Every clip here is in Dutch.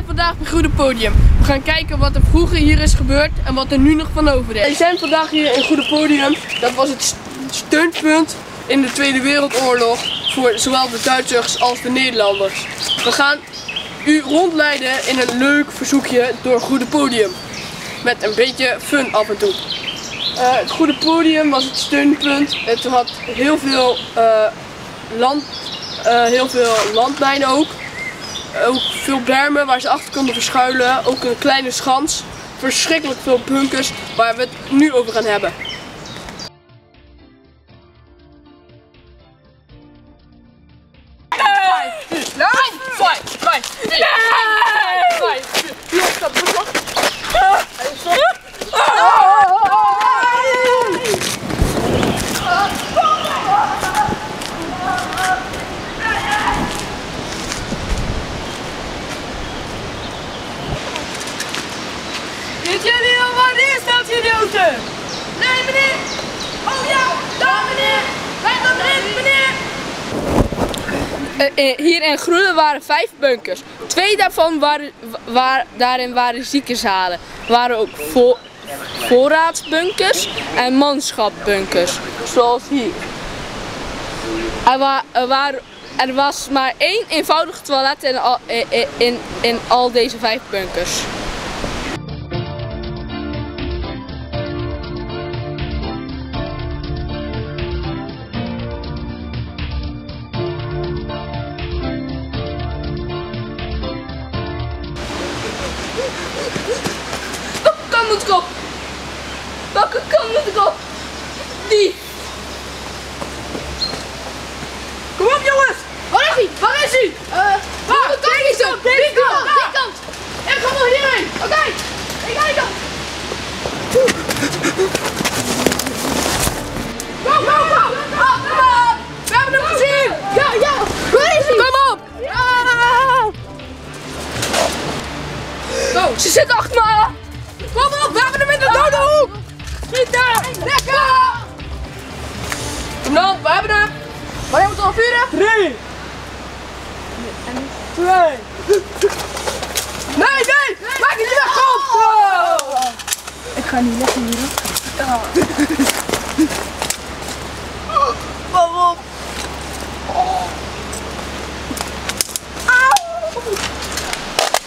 vandaag bij Goede Podium. We gaan kijken wat er vroeger hier is gebeurd en wat er nu nog van over is. We zijn vandaag hier in Goede Podium. Dat was het steunpunt in de Tweede Wereldoorlog voor zowel de Duitsers als de Nederlanders. We gaan u rondleiden in een leuk verzoekje door Goede Podium. Met een beetje fun af en toe. Het Goede Podium was het steunpunt. Het had heel veel landmijnen ook. Ook veel bermen waar ze achter konden verschuilen. Ook een kleine schans. Verschrikkelijk veel bunkers waar we het nu over gaan hebben. Weet jullie al waar de eerste idioten? Nee meneer! Oh ja, daar meneer! Wij gaan erin meneer! Hier in Groene waren 5 bunkers. 2 daarvan waren ziekenzalen. Er waren ook voorraadsbunkers en manschapbunkers. Zoals hier. Er was maar 1 eenvoudig toilet in al deze 5 bunkers. Welke kant moet ik op? Welke kant moet ik op? Die! Kom op jongens! Waar is hij? Waar is hij? Waar? Kijk eens op! Die kant! Ik ga nog hierheen! Oké! Ik ga die kant! Go, go, go! Kom op! We hebben hem gezien! Ja! Waar is hij? Kom op! Go! Ze zit achter me! Kom op! We hebben hem in de dode hoek! Schieten! Lekker! Kom dan, we hebben hem! Wanneer moeten we al vuren? 3! 2! Nee! Maak het niet weg! Kom! Ik ga niet leggen hier. Kom op!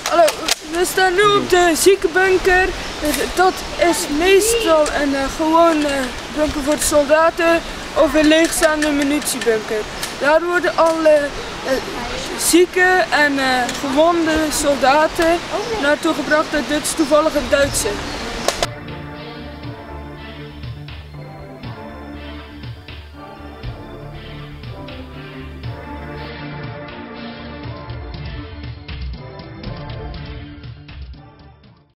Hallo, we staan nu op de ziekenbunker. Dat is meestal een gewone bunker voor de soldaten of een leegstaande munitiebunker. Daar worden alle zieke en gewonde soldaten naartoe gebracht. Dit is toevallig een Duitse.